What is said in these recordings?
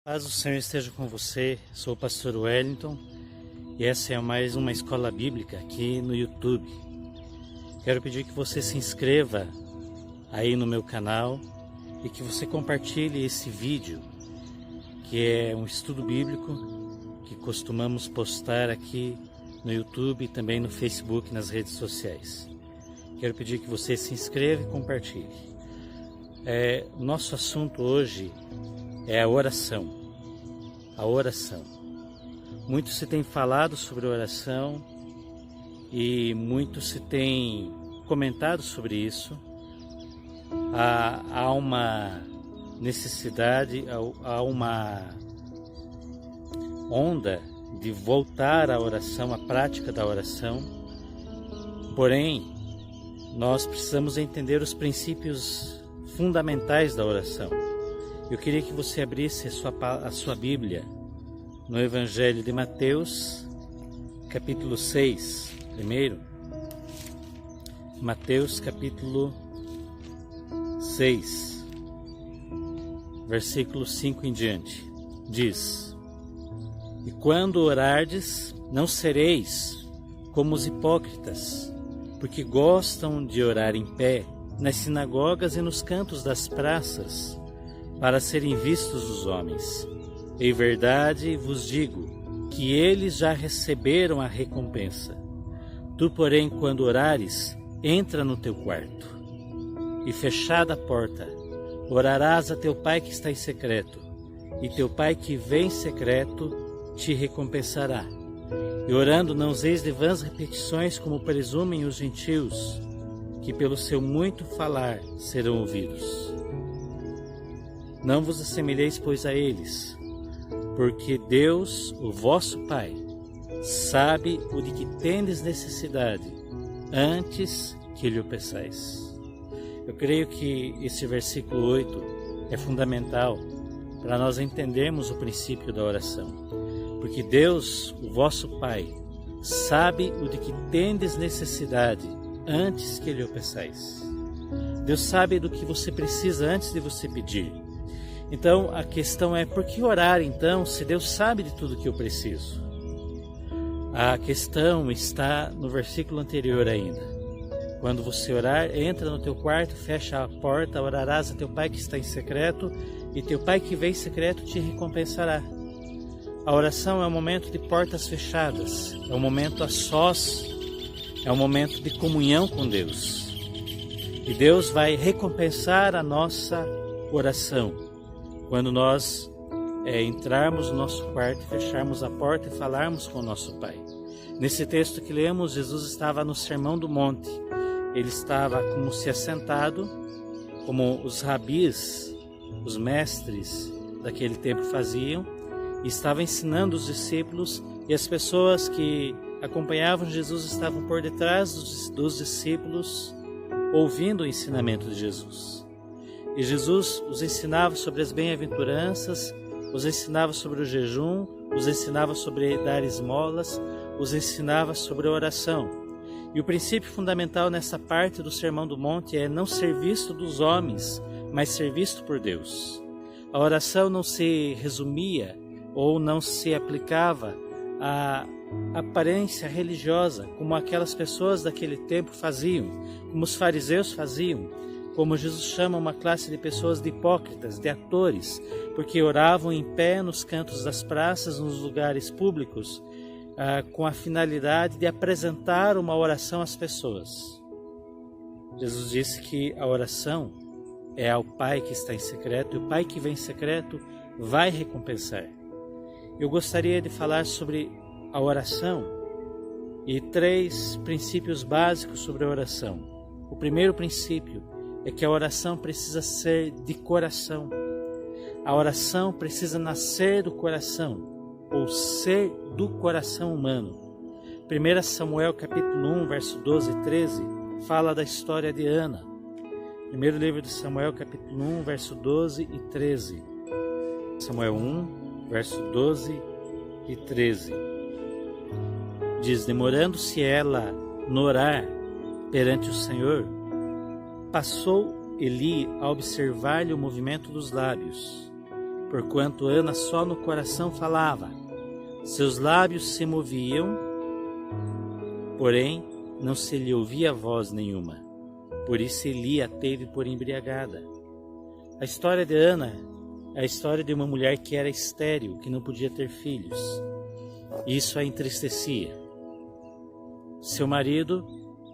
Paz do Senhor esteja com você, sou o pastor Wellington e essa é mais uma escola bíblica aqui no YouTube. Quero pedir que você se inscreva aí no meu canal e que você compartilhe esse vídeo, que é um estudo bíblico que costumamos postar aqui no YouTube e também no Facebook, nas redes sociais. Quero pedir que você se inscreva e compartilhe. Nosso assunto hoje é a oração. A oração. Muito se tem falado sobre oração e muito se tem comentado sobre isso. Há uma necessidade, há uma onda de voltar à oração, à prática da oração. Porém, nós precisamos entender os princípios fundamentais da oração. Eu queria que você abrisse a sua Bíblia no Evangelho de Mateus, capítulo 6, primeiro. Mateus, capítulo 6, versículo 5 em diante. Diz: E quando orardes, não sereis como os hipócritas, porque gostam de orar em pé nas sinagogas e nos cantos das praças, para serem vistos dos homens. Em verdade vos digo que eles já receberam a recompensa. Tu, porém, quando orares, entra no teu quarto, e fechada a porta, orarás a teu Pai que está em secreto, e teu Pai que vem em secreto te recompensará. E orando não useis de vãs repetições como presumem os gentios, que pelo seu muito falar serão ouvidos. Não vos assemelheis, pois, a eles, porque Deus, o vosso Pai, sabe o de que tendes necessidade, antes que lhe o peçais. Eu creio que esse versículo 8 é fundamental para nós entendermos o princípio da oração. Porque Deus, o vosso Pai, sabe o de que tendes necessidade, antes que lhe o peçais. Deus sabe do que você precisa antes de você pedir. Então a questão é, por que orar então, se Deus sabe de tudo que eu preciso? A questão está no versículo anterior ainda. Quando você orar, entra no teu quarto, fecha a porta, orarás a teu Pai que está em secreto, e teu Pai que vem em secreto te recompensará. A oração é um momento de portas fechadas, é um momento a sós, é um momento de comunhão com Deus. E Deus vai recompensar a nossa oração quando nós entrarmos no nosso quarto, fecharmos a porta e falarmos com o nosso Pai. Nesse texto que lemos, Jesus estava no Sermão do Monte. Ele estava como se assentado, como os rabis, os mestres daquele tempo faziam, e estava ensinando os discípulos, e as pessoas que acompanhavam Jesus estavam por detrás dos discípulos, ouvindo o ensinamento de Jesus. E Jesus os ensinava sobre as bem-aventuranças, os ensinava sobre o jejum, os ensinava sobre dar esmolas, os ensinava sobre a oração. E o princípio fundamental nessa parte do Sermão do Monte é não ser visto dos homens, mas ser visto por Deus. A oração não se resumia ou não se aplicava à aparência religiosa, como aquelas pessoas daquele tempo faziam, como os fariseus faziam, como Jesus chama uma classe de pessoas de hipócritas, de atores, porque oravam em pé nos cantos das praças, nos lugares públicos, com a finalidade de apresentar uma oração às pessoas. Jesus disse que a oração é ao Pai que está em secreto, e o Pai que vem em secreto vai recompensar. Eu gostaria de falar sobre a oração e 3 princípios básicos sobre a oração. O primeiro princípio é que a oração precisa ser de coração. A oração precisa nascer do coração, ou ser do coração humano. 1 Samuel capítulo 1, verso 12 e 13, fala da história de Ana. Primeiro livro de Samuel, capítulo 1, verso 12 e 13. Samuel 1, verso 12 e 13. Diz: demorando-se ela no orar perante o Senhor, passou Eli a observar-lhe o movimento dos lábios, porquanto Ana só no coração falava. Seus lábios se moviam, porém não se lhe ouvia voz nenhuma. Por isso Eli a teve por embriagada. A história de Ana é a história de uma mulher que era estéril, que não podia ter filhos. Isso a entristecia. Seu marido,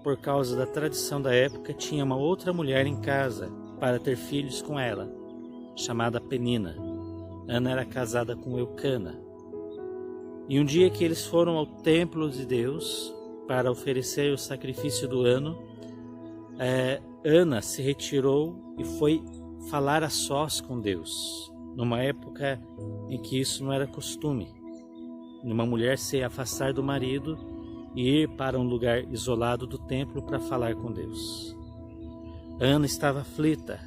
por causa da tradição da época, tinha uma outra mulher em casa para ter filhos com ela, chamada Penina. Ana era casada com Eucana. E um dia que eles foram ao templo de Deus para oferecer o sacrifício do ano, Ana se retirou e foi falar a sós com Deus, numa época em que isso não era costume, uma mulher se afastar do marido e ir para um lugar isolado do templo para falar com Deus. Ana estava aflita,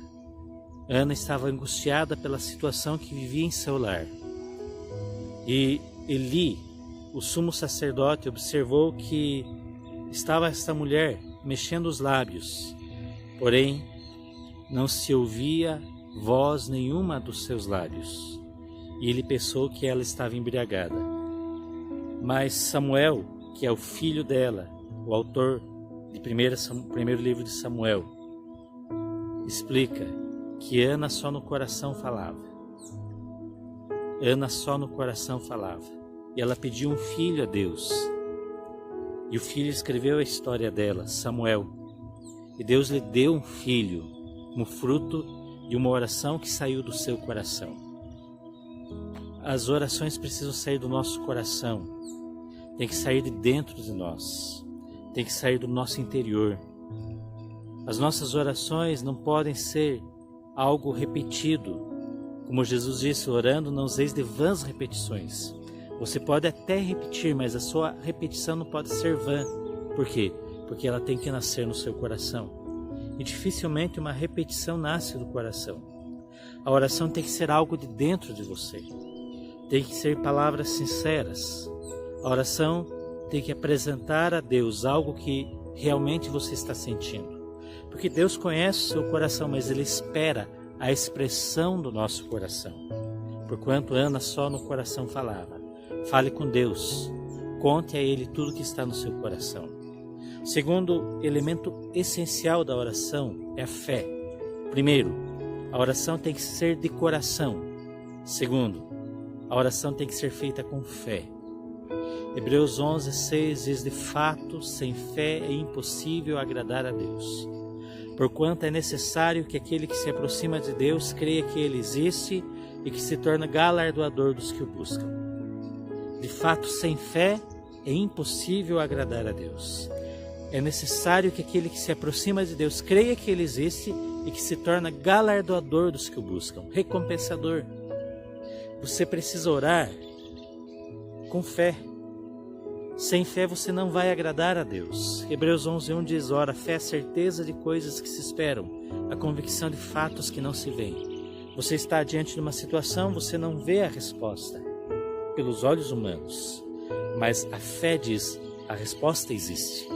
Ana estava angustiada pela situação que vivia em seu lar. E Eli, o sumo sacerdote, observou que estava esta mulher mexendo os lábios, porém não se ouvia voz nenhuma dos seus lábios, e ele pensou que ela estava embriagada. Mas Samuel, que é o filho dela, o autor de primeiro livro de Samuel, explica que Ana só no coração falava. Ana só no coração falava. E ela pediu um filho a Deus. E o filho escreveu a história dela, Samuel. E Deus lhe deu um filho, um fruto de uma oração que saiu do seu coração. As orações precisam sair do nosso coração. Tem que sair de dentro de nós. Tem que sair do nosso interior. As nossas orações não podem ser algo repetido. Como Jesus disse, orando não useis de vãs repetições. Você pode até repetir, mas a sua repetição não pode ser vã. Por quê? Porque ela tem que nascer no seu coração. E dificilmente uma repetição nasce do coração. A oração tem que ser algo de dentro de você. Tem que ser palavras sinceras. A oração tem que apresentar a Deus algo que realmente você está sentindo. Porque Deus conhece o seu coração, mas Ele espera a expressão do nosso coração. Porquanto Ana só no coração falava. Fale com Deus, conte a Ele tudo que está no seu coração. O segundo elemento essencial da oração é a fé. Primeiro, a oração tem que ser de coração. Segundo, a oração tem que ser feita com fé. Hebreus 11:6 diz: de fato, sem fé é impossível agradar a Deus. Porquanto é necessário que aquele que se aproxima de Deus creia que Ele existe e que se torna galardoador dos que o buscam. De fato, sem fé é impossível agradar a Deus. É necessário que aquele que se aproxima de Deus creia que Ele existe e que se torna galardoador dos que o buscam, recompensador. Você precisa orar com fé. Sem fé você não vai agradar a Deus. Hebreus 11:1 diz: ora, fé é a certeza de coisas que se esperam, a convicção de fatos que não se veem. Você está diante de uma situação, você não vê a resposta pelos olhos humanos, mas a fé diz: a resposta existe.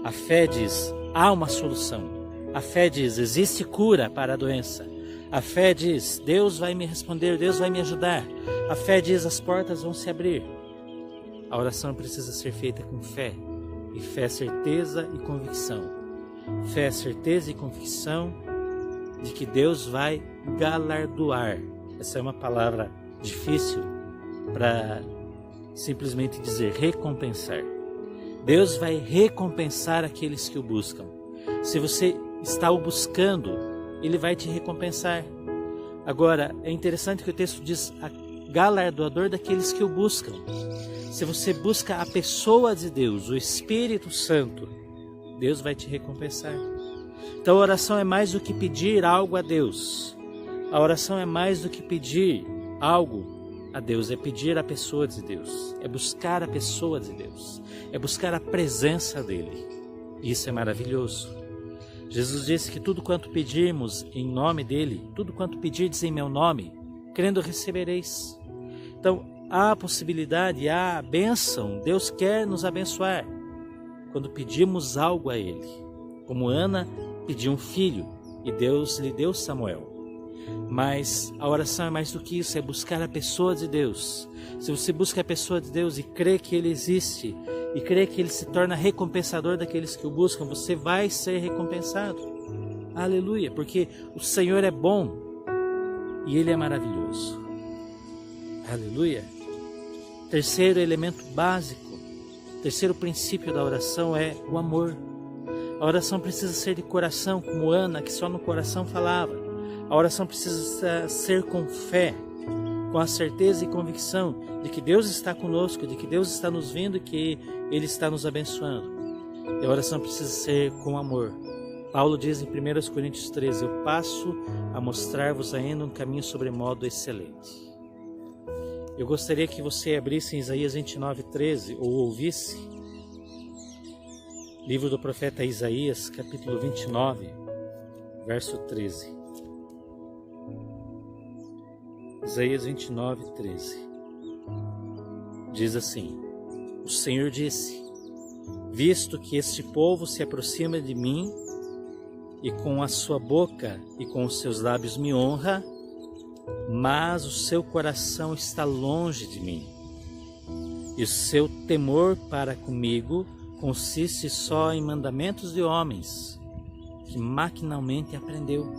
A fé diz: há uma solução. A fé diz: existe cura para a doença. A fé diz: Deus vai me responder, Deus vai me ajudar. A fé diz: as portas vão se abrir. A oração precisa ser feita com fé. E fé é certeza e convicção. Fé é certeza e convicção de que Deus vai galardoar. Essa é uma palavra difícil para simplesmente dizer recompensar. Deus vai recompensar aqueles que o buscam. Se você está o buscando, Ele vai te recompensar. Agora, é interessante que o texto diz galardoador daqueles que o buscam. Se você busca a pessoa de Deus, o Espírito Santo, Deus vai te recompensar. Então a oração é mais do que pedir algo a Deus. A oração é mais do que pedir algo a Deus, é pedir a pessoa de Deus, é buscar a pessoa de Deus, é buscar a presença dEle. Isso é maravilhoso. Jesus disse que tudo quanto pedirmos em nome dEle, tudo quanto pedirdes em meu nome, crendo recebereis. Então, há a possibilidade, há a bênção, Deus quer nos abençoar quando pedimos algo a Ele. Como Ana pediu um filho e Deus lhe deu Samuel. Mas a oração é mais do que isso, é buscar a pessoa de Deus. Se você busca a pessoa de Deus e crê que Ele existe, e crê que Ele se torna recompensador daqueles que o buscam, você vai ser recompensado. Aleluia, porque o Senhor é bom e Ele é maravilhoso. Aleluia. Terceiro elemento básico, terceiro princípio da oração é o amor. A oração precisa ser de coração, como Ana, que só no coração falava. A oração precisa ser com fé, com a certeza e convicção de que Deus está conosco, de que Deus está nos vendo e que Ele está nos abençoando. E a oração precisa ser com amor. Paulo diz em 1 Coríntios 13, eu passo a mostrar-vos ainda um caminho sobremodo excelente. Eu gostaria que você abrisse em Isaías 29:13 ou ouvisse livro do profeta Isaías, capítulo 29, verso 13. Isaías 29:13 diz assim: o Senhor disse, visto que este povo se aproxima de mim e com a sua boca e com os seus lábios me honra, mas o seu coração está longe de mim, e o seu temor para comigo consiste só em mandamentos de homens, que maquinalmente aprendeu.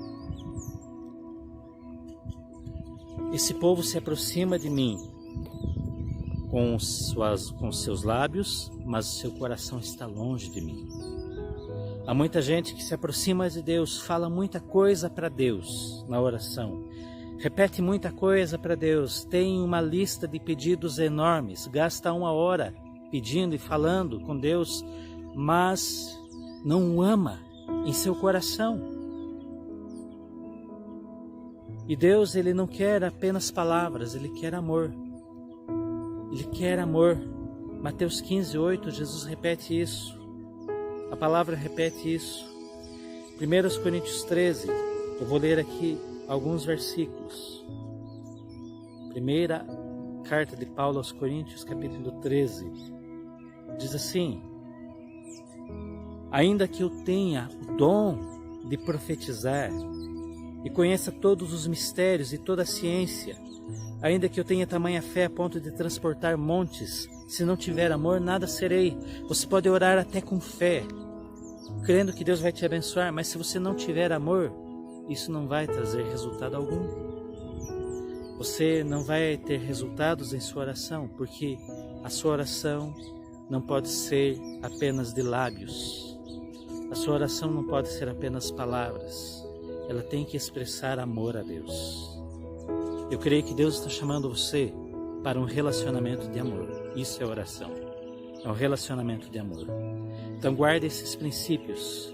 Esse povo se aproxima de mim com seus lábios, mas o seu coração está longe de mim. Há muita gente que se aproxima de Deus, fala muita coisa para Deus na oração, repete muita coisa para Deus, tem uma lista de pedidos enormes, gasta 1 hora pedindo e falando com Deus, mas não o ama em seu coração. E Deus, Ele não quer apenas palavras, Ele quer amor. Ele quer amor. Mateus 15:8, Jesus repete isso. A palavra repete isso. 1 Coríntios 13, eu vou ler aqui alguns versículos. Primeira carta de Paulo aos Coríntios, capítulo 13, diz assim: ainda que eu tenha o dom de profetizar e conheça todos os mistérios e toda a ciência, ainda que eu tenha tamanha fé a ponto de transportar montes, se não tiver amor, nada serei. Você pode orar até com fé, crendo que Deus vai te abençoar, mas se você não tiver amor, isso não vai trazer resultado algum. Você não vai ter resultados em sua oração, porque a sua oração não pode ser apenas de lábios. A sua oração não pode ser apenas palavras. Ela tem que expressar amor a Deus. Eu creio que Deus está chamando você para um relacionamento de amor. Isso é oração. É um relacionamento de amor. Então guarde esses princípios.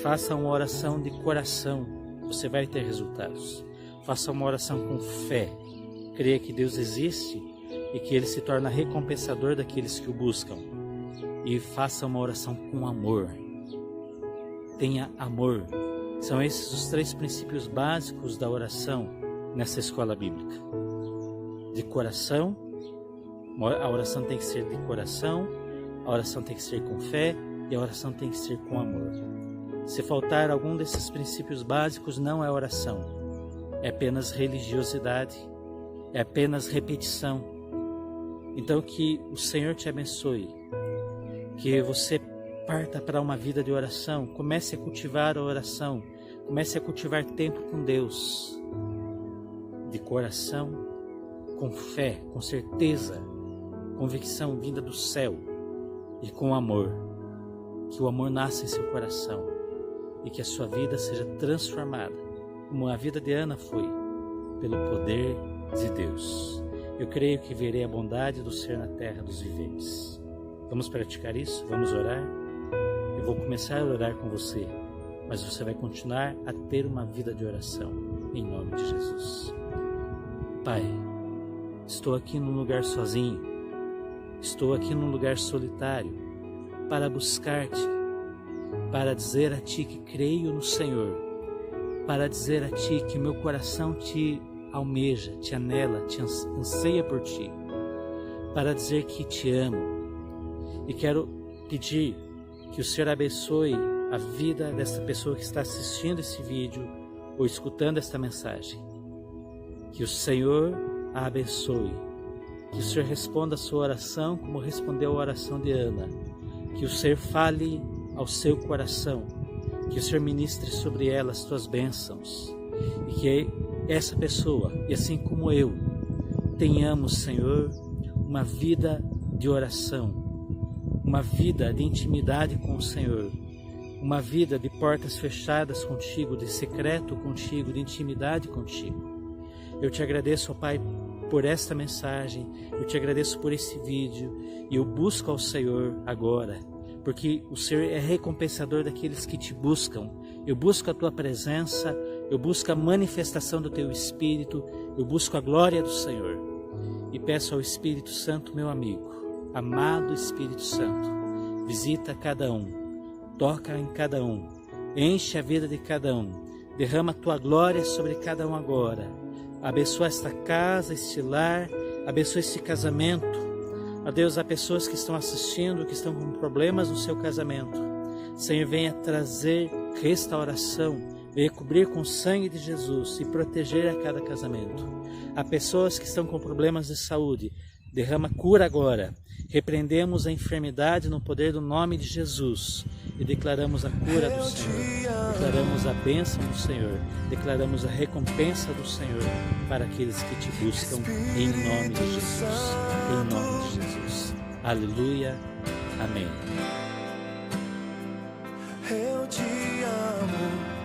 Faça uma oração de coração. Você vai ter resultados. Faça uma oração com fé. Creia que Deus existe e que Ele se torna recompensador daqueles que o buscam. E faça uma oração com amor. Tenha amor. São esses os 3 princípios básicos da oração nessa escola bíblica. De coração, a oração tem que ser de coração, a oração tem que ser com fé e a oração tem que ser com amor. Se faltar algum desses princípios básicos, não é oração. É apenas religiosidade, é apenas repetição. Então que o Senhor te abençoe, que você parta para uma vida de oração, comece a cultivar a oração, comece a cultivar tempo com Deus, de coração, com fé, com certeza, convicção vinda do céu e com amor. Que o amor nasça em seu coração e que a sua vida seja transformada, como a vida de Ana foi, pelo poder de Deus. Eu creio que verei a bondade do Senhor na terra dos viventes. Vamos praticar isso? Vamos orar? Eu vou começar a orar com você, mas você vai continuar a ter uma vida de oração, em nome de Jesus. Pai, estou aqui num lugar sozinho, estou aqui num lugar solitário, para buscar-te, para dizer a Ti que creio no Senhor, para dizer a Ti que meu coração Te almeja, Te anela, Te anseia por Ti, para dizer que Te amo. E quero pedir que o Senhor abençoe a vida dessa pessoa que está assistindo esse vídeo ou escutando esta mensagem. Que o Senhor a abençoe. Que o Senhor responda a sua oração como respondeu a oração de Ana. Que o Senhor fale ao seu coração. Que o Senhor ministre sobre ela as suas bênçãos. E que essa pessoa, e assim como eu, tenhamos, Senhor, uma vida de oração, uma vida de intimidade com o Senhor, uma vida de portas fechadas contigo, de secreto contigo, de intimidade contigo. Eu te agradeço, ó Pai, por esta mensagem, eu te agradeço por esse vídeo, e eu busco ao Senhor agora, porque o Senhor é recompensador daqueles que te buscam. Eu busco a tua presença, eu busco a manifestação do teu Espírito, eu busco a glória do Senhor. E peço ao Espírito Santo, meu amigo, amado Espírito Santo, visita cada um, toca em cada um, enche a vida de cada um, derrama a tua glória sobre cada um agora. Abençoa esta casa, este lar, abençoa este casamento. Ó Deus, há pessoas que estão assistindo, que estão com problemas no seu casamento. Senhor, venha trazer restauração, venha cobrir com o sangue de Jesus e proteger a cada casamento. Há pessoas que estão com problemas de saúde, derrama cura agora. Repreendemos a enfermidade no poder do nome de Jesus e declaramos a cura do Senhor, declaramos a bênção do Senhor, declaramos a recompensa do Senhor para aqueles que te buscam em nome de Jesus, em nome de Jesus. Aleluia, amém. Eu te amo,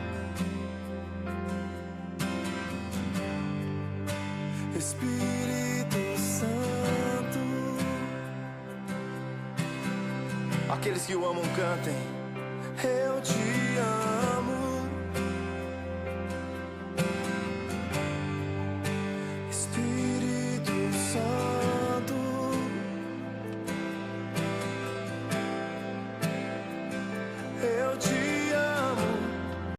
Espírito Santo. Aqueles que o amam cantem. Eu te amo, Espírito Santo. Eu te